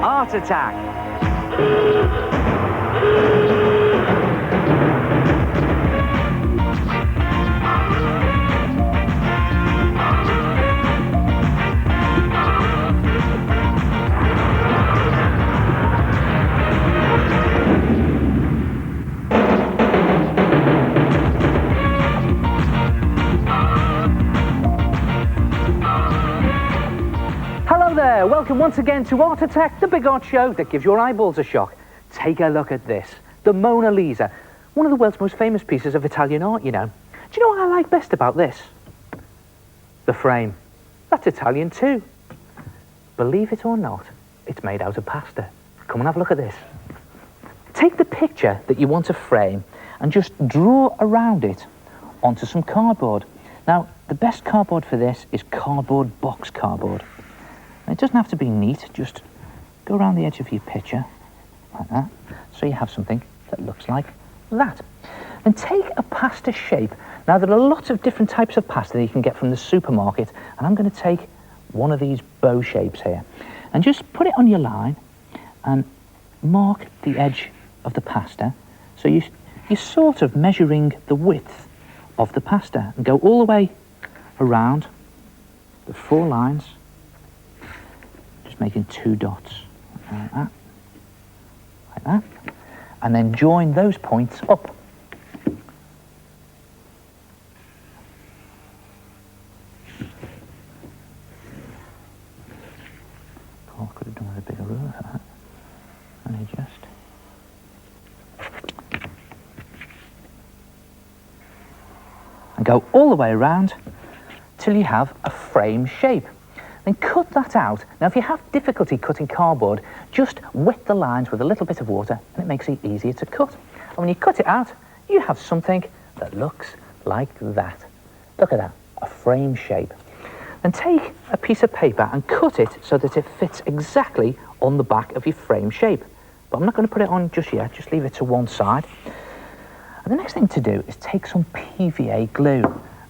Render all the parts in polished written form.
Art Attack. Welcome once again to Art Attack, the big art show that gives your eyeballs a shock. Take a look at this, the Mona Lisa, one of the world's most famous pieces of Italian art, you know. Do you know what I like best about this? The frame. That's Italian too. Believe it or not, it's made out of pasta. Come and have a look at this. Take the picture that you want to frame and just draw around it onto some cardboard. Now, the best cardboard for this is cardboard box cardboard. It doesn't have to be neat, just go around the edge of your picture, like that, so you have something that looks like that. And take a pasta shape. Now, there are lots of different types of pasta that you can get from the supermarket, and I'm going to take one of these bow shapes here, and just put it on your line, and mark the edge of the pasta, so you're sort of measuring the width of the pasta, and go all the way around the 4 lines, making 2 dots, like that, and then join those points up. Oh, I could have done with a bigger ruler for that. And and go all the way around till you have a frame shape. Then cut that out. Now, if you have difficulty cutting cardboard, just wet the lines with a little bit of water and it makes it easier to cut. And when you cut it out, you have something that looks like that. Look at that, a frame shape. Then take a piece of paper and cut it so that it fits exactly on the back of your frame shape. But I'm not going to put it on just yet, just leave it to one side. And the next thing to do is take some PVA glue.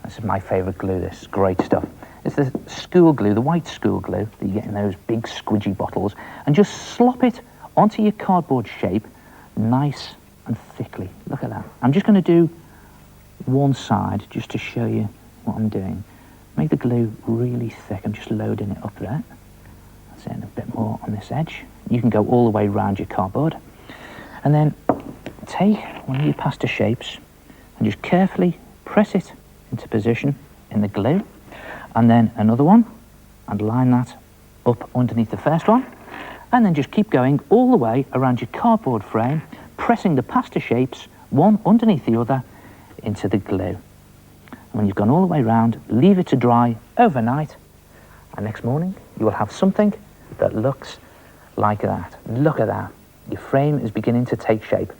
This is my favourite glue, this is great stuff. It's the school glue, the white school glue that you get in those big squidgy bottles, and just slop it onto your cardboard shape nice and thickly. Look at that. I'm just going to do one side just to show you what I'm doing. Make the glue really thick. I'm just loading it up there. That's it, and a bit more on this edge. You can go all the way around your cardboard. And then take one of your pasta shapes and just carefully press it into position in the glue. And then another one, and line that up underneath the first one, and then just keep going all the way around your cardboard frame, pressing the pasta shapes one underneath the other into the glue. And when you've gone all the way around, leave it to dry overnight, and next morning you will have something that looks like that. Look at that. Your frame is beginning to take shape.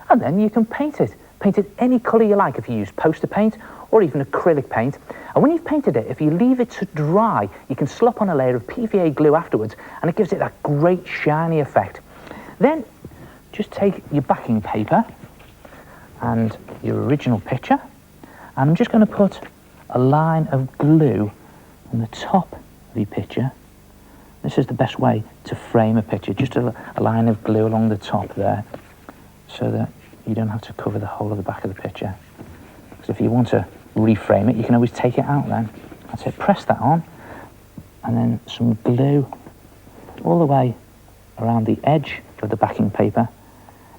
And then you can paint it. Paint it any colour you like if you use poster paint or even acrylic paint. And when you've painted it, if you leave it to dry, you can slop on a layer of PVA glue afterwards and it gives it that great shiny effect. Then just take your backing paper and your original picture, and I'm just going to put a line of glue on the top of your picture. This is the best way to frame a picture, just a line of glue along the top there, so that you don't have to cover the whole of the back of the picture. Because if you want to reframe it, you can always take it out then. That's it, press that on, and then some glue all the way around the edge of the backing paper.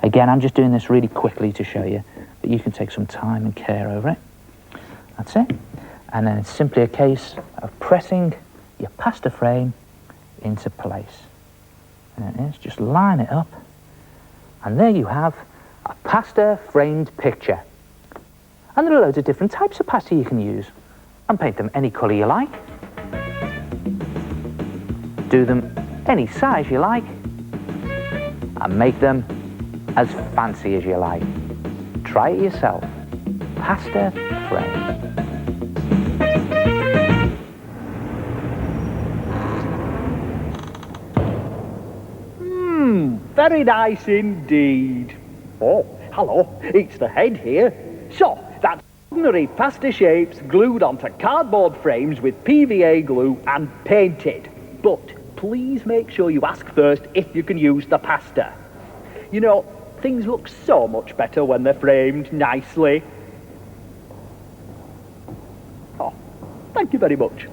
Again, I'm just doing this really quickly to show you, but you can take some time and care over it. That's it. And then it's simply a case of pressing your pasta frame into place. And it is, just line it up, and there you have a pasta framed picture. And there are loads of different types of pasta you can use, and paint them any colour you like. Do them any size you like, and make them as fancy as you like. Try it yourself. Pasta frame. Very nice indeed. Oh, hello, it's the head here. So, that's ordinary pasta shapes glued onto cardboard frames with PVA glue and painted. But please make sure you ask first if you can use the pasta. You know, things look so much better when they're framed nicely. Oh, thank you very much.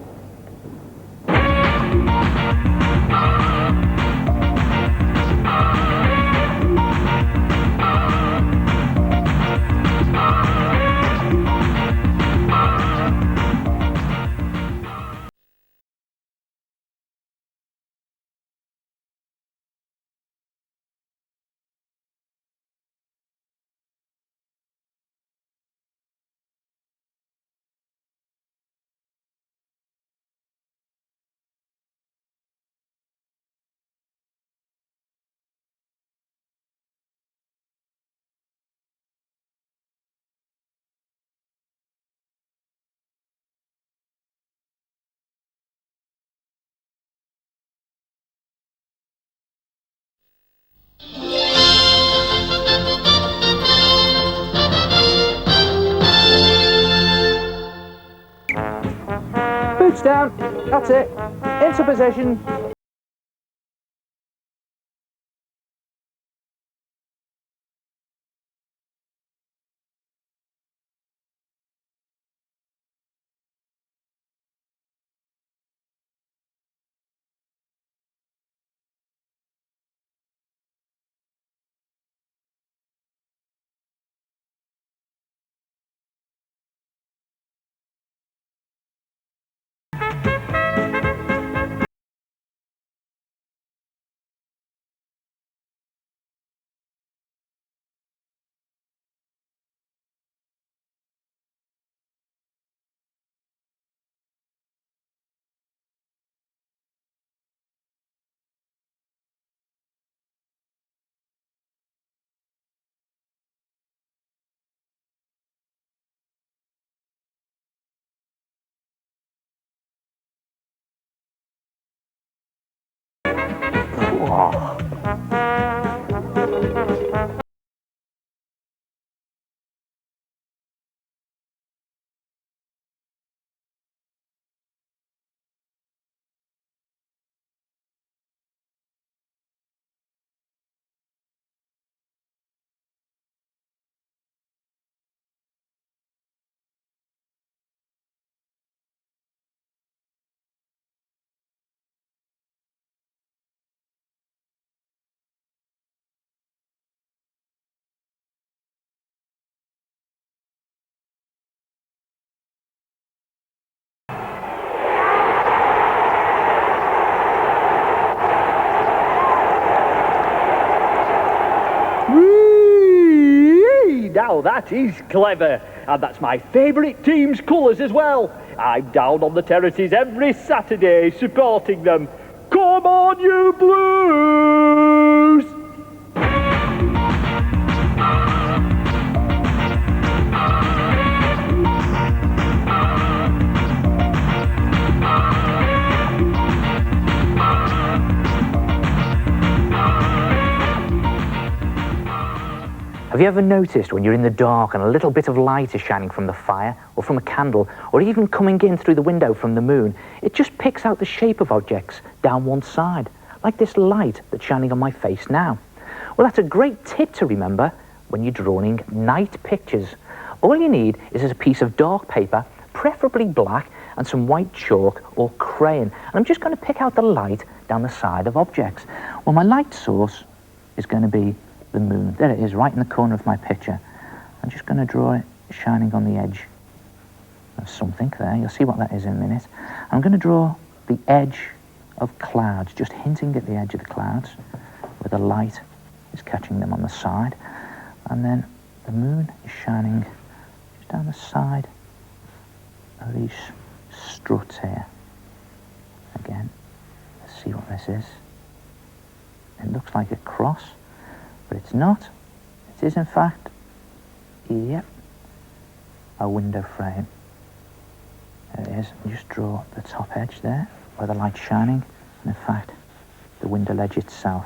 Boots down, that's it, into position. Whoa. Now that is clever, and that's my favourite team's colours as well. I'm down on the terraces every Saturday supporting them. Come on, you Blues! Have you ever noticed when you're in the dark and a little bit of light is shining from the fire or from a candle or even coming in through the window from the moon, it just picks out the shape of objects down one side, like this light that's shining on my face now? Well, that's a great tip to remember when you're drawing night pictures. All you need is a piece of dark paper, preferably black, and some white chalk or crayon. And I'm just going to pick out the light down the side of objects. Well, my light source is going to be the moon. There it is, right in the corner of my picture. I'm just going to draw it shining on the edge of something there. You'll see what that is in a minute. I'm going to draw the edge of clouds, just hinting at the edge of the clouds where the light is catching them on the side. And then the moon is shining just down the side of these struts here. Again, let's see what this is. It looks like a cross, but it's not. It is in fact, yep, a window frame. There it is. And just draw the top edge there where the light's shining, and in fact the window ledge itself.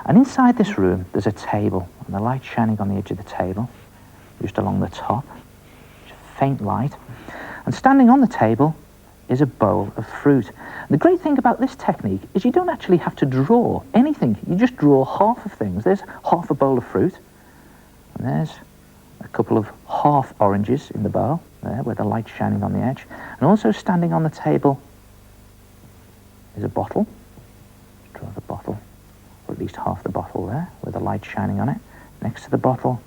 And inside this room there's a table, and the light's shining on the edge of the table just along the top. Just a faint light, and standing on the table is a bowl of fruit. The great thing about this technique is you don't actually have to draw anything. You just draw half of things. There's half a bowl of fruit, and there's a couple of half oranges in the bowl, there, where the light's shining on the edge. And also standing on the table is a bottle. Draw the bottle, or at least half the bottle there, with the light shining on it. Next to the bottle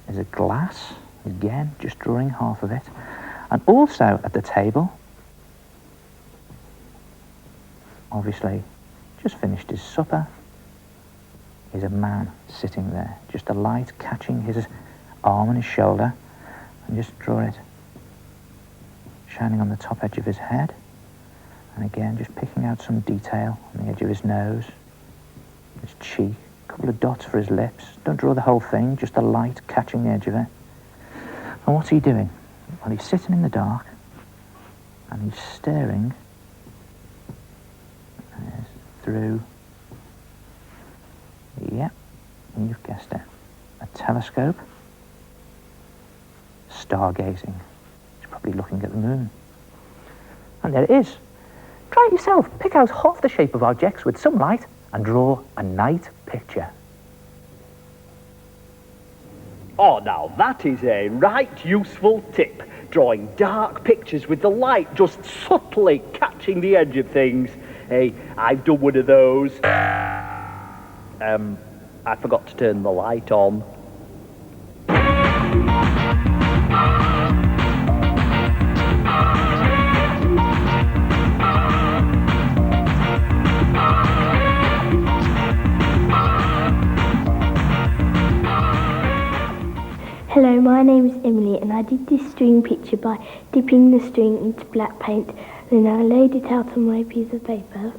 is a glass, again, just drawing half of it. And also at the table, obviously just finished his supper, is a man sitting there. Just a light catching his arm and his shoulder, and just draw it shining on the top edge of his head. And again, just picking out some detail on the edge of his nose, his cheek, a couple of dots for his lips. Don't draw the whole thing, just a light catching the edge of it. And what's he doing? Well, he's sitting in the dark, and he's staring through, yeah, you've guessed it, a telescope, stargazing. He's probably looking at the moon. And there it is. Try it yourself. Pick out half the shape of objects with some light and draw a night picture. Oh, now that is a right useful tip. Drawing dark pictures with the light just subtly catching the edge of things. Hey, I've done one of those. I forgot to turn the light on. Hello, my name is Emily, and I did this string picture by dipping the string into black paint, then I laid it out on my piece of paper.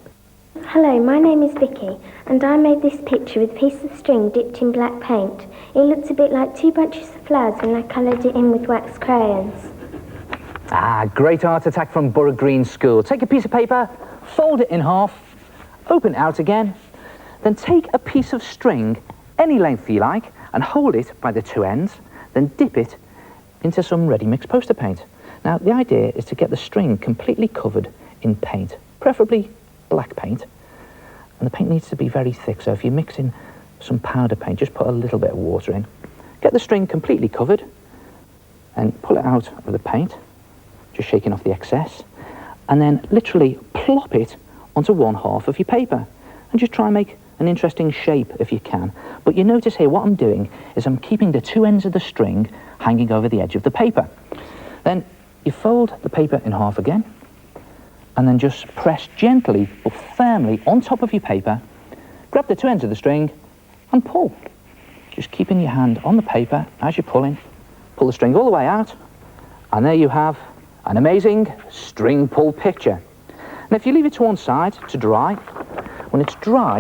Hello, my name is Vicky, and I made this picture with a piece of string dipped in black paint. It looked a bit like two bunches of flowers when I coloured it in with wax crayons. Ah, great art attack from Borough Green School. Take a piece of paper, fold it in half, open it out again, then take a piece of string, any length you like, and hold it by the two ends, then dip it into some ready-mix poster paint. Now, the idea is to get the string completely covered in paint, preferably black paint, and the paint needs to be very thick, so if you mix in some powder paint, just put a little bit of water in. Get the string completely covered and pull it out of the paint, just shaking off the excess, and then literally plop it onto one half of your paper and just try and make an interesting shape if you can. But you notice here what I'm doing is I'm keeping the two ends of the string hanging over the edge of the paper. Then you fold the paper in half again, and then just press gently but firmly on top of your paper, grab the two ends of the string and pull. Just keeping your hand on the paper as you're pulling. Pull the string all the way out, and there you have an amazing string pull picture. Now if you leave it to one side to dry, when it's dry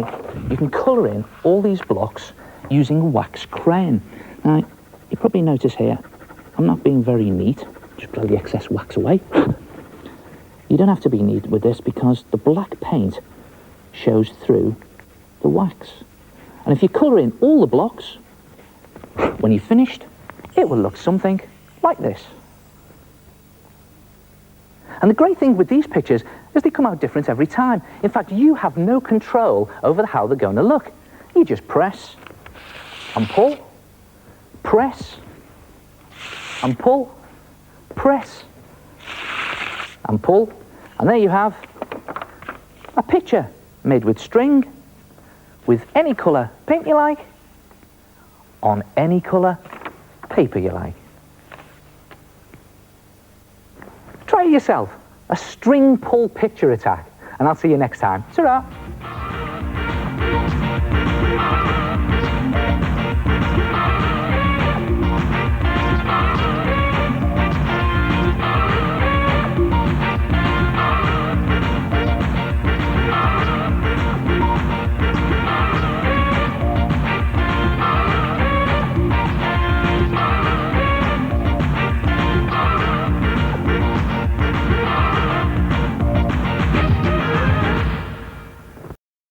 you can colour in all these blocks using wax crayon. Now you probably notice here I'm not being very neat, just blow the excess wax away. You don't have to be neat with this because the black paint shows through the wax. And if you colour in all the blocks, when you've finished, it will look something like this. And the great thing with these pictures is they come out different every time. In fact, you have no control over how they're going to look. You just press and pull, press and pull, press and pull, and there you have a picture made with string, with any colour paint you like, on any colour paper you like. Try it yourself, a string pull picture attack, and I'll see you next time. Ta-ra!